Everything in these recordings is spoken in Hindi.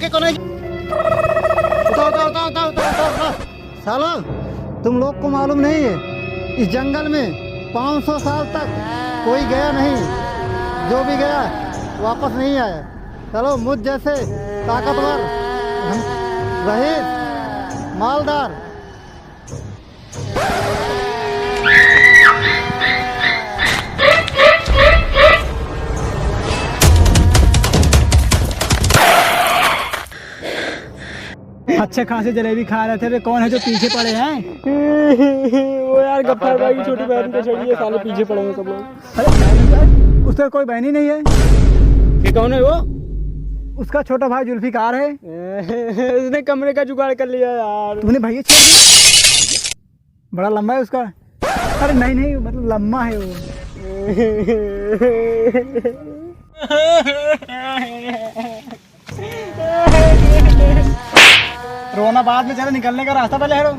के को नहीं। उठाओ उठाओ उठाओ उठाओ उठाओ उठाओ। सालो तुम लोग को मालूम नहीं है इस जंगल में 500 साल तक कोई गया नहीं, जो भी गया वापस नहीं आया। चलो मुझ जैसे ताकतवर रहीस मालदार अच्छे खासे जलेबी खा रहे थे वे, कौन है जो पीछे पड़े हैं? वो यार गफ्फार भाई की छोटी बहन को छोड़िए, साले पीछे पड़े हैं सब लोग। अरे उसका कोई बहन ही नहीं है। ये कौन है वो? उसका छोटा भाई जुल्फिकार है। उसने कमरे का जुगाड़ कर लिया यार। तूने भैया छोड़ दिया? बड़ा लंबा है उसका। अरे नहीं नहीं, मतलब लंबा है वो। रोना बाद में, चलो निकलने का रास्ता पहले हेरो।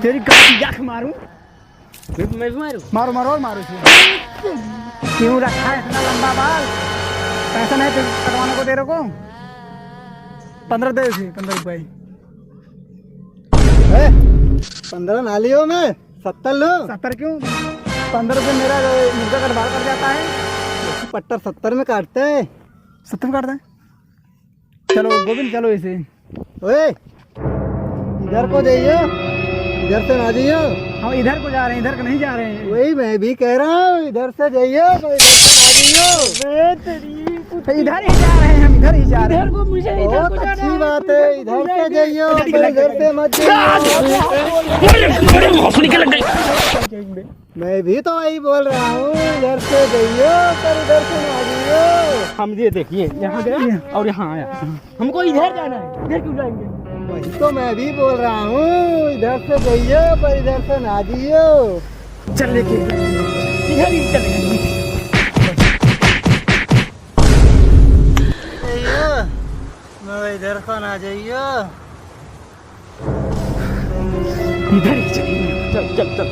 तेरी गाड़ी जाके मारूं? मैं भी मारूं? मारो मारो और मारो इसको। क्यों रखा है इतना लंबा बाल? पैसा नहीं तो कटवाने को दे रहे को? 15 दे इसे, 15 रुपए। 15 ना लियो मैं 70 लो। 70 क्यों? 15 रुपये मेरा मुर्गा कटवा कर जाता है। पट्टर 70 में काटते हैं। 70 में काटता है? चलो गोविंद चलो इसे। ओए इधर को जाइयो, इधर से ना जाइयो। हम इधर को जा रहे हैं, इधर को नहीं जा रहे हैं। वही मैं भी कह रहा हूँ, इधर से जाइयो तो इधर से ना तो इधर ही जा रहे हैं, हम इधर ही जा रहे हैं। जाइयो। बहुत अच्छी बात है, इधर से जाइयो, इधर से मत जाइयो। मैं भी तो वही बोल रहा हूँ, इधर से जाइयो पर इधर से ना जाइयो। हम ये देखिए यहाँ गए और यहाँ आया, हमको इधर जाना है, इधर क्यों जाएंगे? वही तो मैं भी बोल रहा हूँ, इधर से जाइयो पर इधर से ना जाइयो। चल लेके इधर ही चलेंगे। इधर से ना जाइयो। इधर ही चलेंगे, चल चल चल।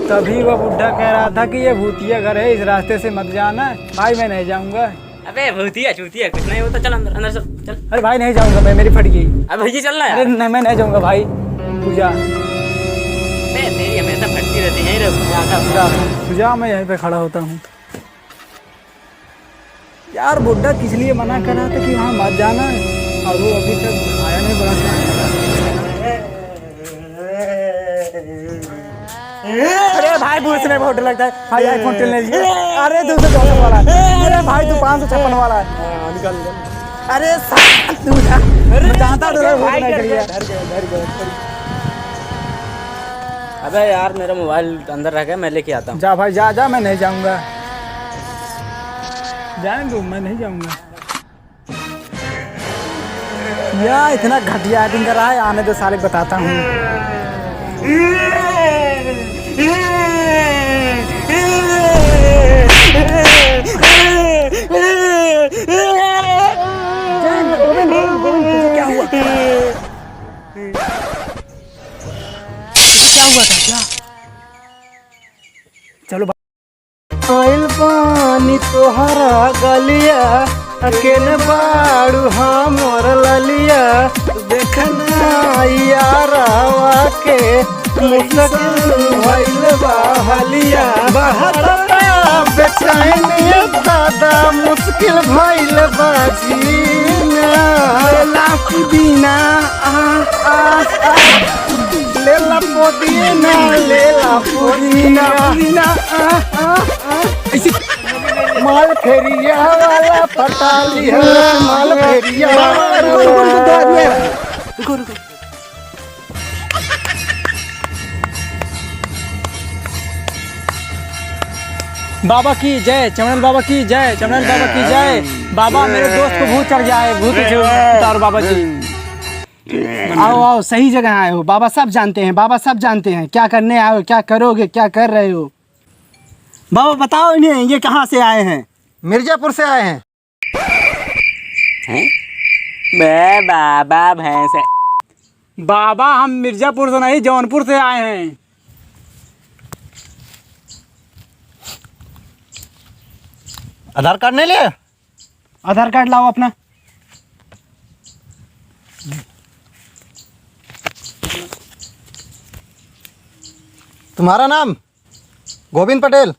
तभी वह बुढ़ा कह रहा था कि ये भूतिया घर है, इस रास्ते से मत जाना। भाई मैं नहीं जाऊंगा। अबे भूतिया चूतिया कुछ नहीं होता, चल अंदर अंदर चल चल। अरे भाई नहीं जाऊंगा मैं, मेरी फट गई। अब भैया चलना है। अरे नहीं मैं नहीं जाऊंगा भाई, तू जा। तेरी हमेशा फटती रहती है तू जा, मैं यहीं पे खड़ा होता हूँ। यार बुढ़ा किस लिए मना कर रहा था कि वहाँ मत जाना, और वो अभी तक आया नहीं। बड़ा अरे भाई पूछने बहुत लगता है भाई, आईफोन 10 ले लीजिए। अरे 264 वाला है। अरे भाई तू 556 वाला है। निकाल। अरे तू जा, मैं जानता हूँ भाई नहीं करिए। अबे यार मेरा मोबाइल अंदर रह गया, मैं लेके आता हूँ। जा भाई जा जा, मैं नहीं जाऊंगा। जाने दो, मैं नहीं जाऊंगा। यार इतना घटिया एक्टिंग कर रहा है, आने दो साले बताता हूँ। क्या हुआ? क्या हुआ था क्या? चलो आइल पानी तोहरा गलिया, अकेले बाड़ू हमर ललिया। देखना यारावा के मुश्किल भइल बहलिया। बहता बेचैनी दादा मुश्किल भइल बाजीना। लेला पुदीना लेला पुदीना, लेला पुदीना। माल फेरिया वाला पटा लिया, माल फेरिया वाला। रुको बाबा की जय, चमनल बाबा की जय, चमनल बाबा की जय। बाबा मेरे दोस्त को भूत चढ़ गया है, भूत उतारो बाबा जी। आओ आओ, सही जगह आए हो बाबा, सब जानते हैं, बाबा सब जानते हैं क्या करने आए हो, क्या करोगे, क्या कर रहे हो। बाबा बताओ इन्हें, ये कहाँ से आए हैं। मिर्जापुर से आए हैं। बे बाबा भैंस है। बाबा हम मिर्जापुर से नहीं, जौनपुर से आए हैं। आधार कार्ड नहीं लिया? आधार कार्ड लाओ अपना। तुम्हारा नाम? गोविंद पटेल।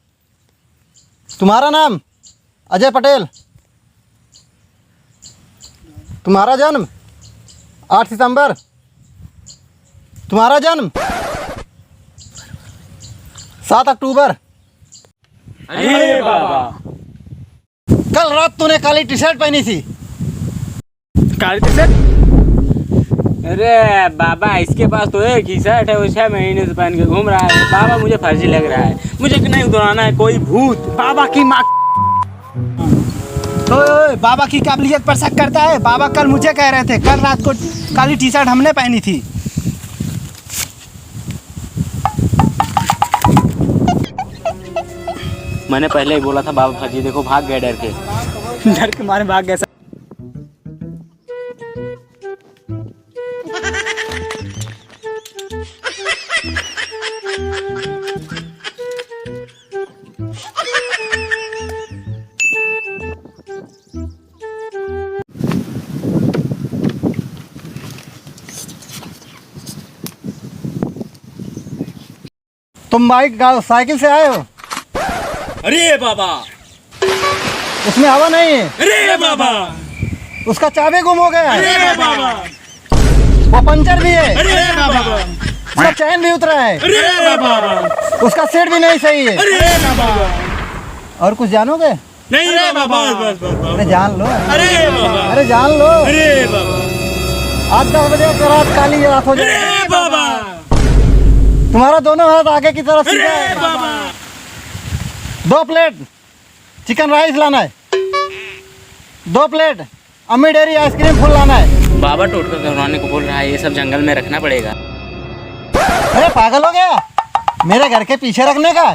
तुम्हारा नाम? अजय पटेल। तुम्हारा जन्म? 8 सितंबर। तुम्हारा जन्म? 7 अक्टूबर। अरे बाबा, कल रात तूने काली टी शर्ट पहनी थी। काली टी शर्ट? अरे बाबा इसके पास तो एक ही शर्ट है, वो 6 महीने से पहन के घूम रहा है। बाबा मुझे फर्जी लग रहा है, मुझे नहीं उतराना है कोई भूत। बाबा की माँ। ओए, बाबा की काबिलियत पर शक करता है। बाबा कल मुझे कह रहे थे, कल रात को काली टी शर्ट हमने पहनी थी। मैंने पहले ही बोला था बाबा फर्जी, देखो भाग गए डर के। डर के मारे भाग गए। तुम साइकिल से आए हो? अरे बाबा, उसमें हवा नहीं है। अरे बाबा, उसका चाबी गुम हो गया है। अरे बाबा, वो पंचर भी है। अरे बाबा, उसका चैन भी उतरा है। अरे बाबा, उसका सीट भी नहीं सही है। अरे बाबा, और कुछ जानोगे? नहीं रे बाबा, बस बस बस। अरे जान लो। अरे बाबा, अरे जान लो। अरे बाबा, आज 10 बजे का रात काली रात हो जाए। अरे बाबा, तुम्हारा दोनों हाथ आगे की तरफ सीधा अरे है। बाबा, 2 प्लेट चिकन राइस लाना है। 2 प्लेट अम्मी डेयरी आइसक्रीम फुल लाना है। बाबा टोटका करवाने को बोल रहा है, ये सब जंगल में रखना पड़ेगा। अरे पागल हो गया, मेरे घर के पीछे रखने का।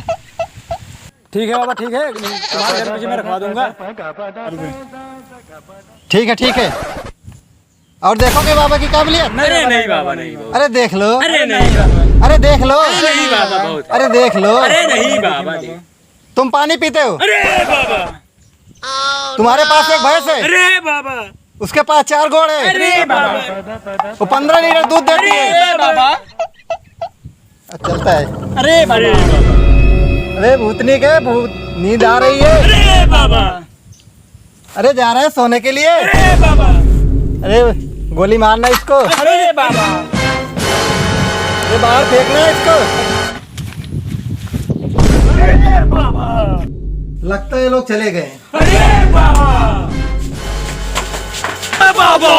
ठीक है बाबा, ठीक है, तुम्हारे घर पीछे मैं रखवा दूंगा। ठीक है। और देखोगे बाबा की काबिलियत? अरे नहीं बाबा, नहीं बाबा, अरे देख लो। अरे नहीं बाबा, अरे देख लो। नहीं बाबा, बहुत है। अरे देख लो। अरे नहीं बाबा, नहीं। तुम पानी पीते हो? अरे बाबा, तुम्हारे पास एक भैंस है, अरे बाबा, उसके पास 4 घोड़ है। अरे बाबा, वो 15 लीटर दूध देती है। अरे बाबा, चलता है। अरे बाबा, अरे भूतनी के भूत नींद आ रही है। अरे बाबा, अरे जा रहे हैं सोने के लिए। अरे बाबा, अरे गोली मारना इसको। अरे बाबा, ये बाहर फेंकना है इसको। अरे बाबा, लगता है ये लोग चले गए। अरे बाबा, बाबा।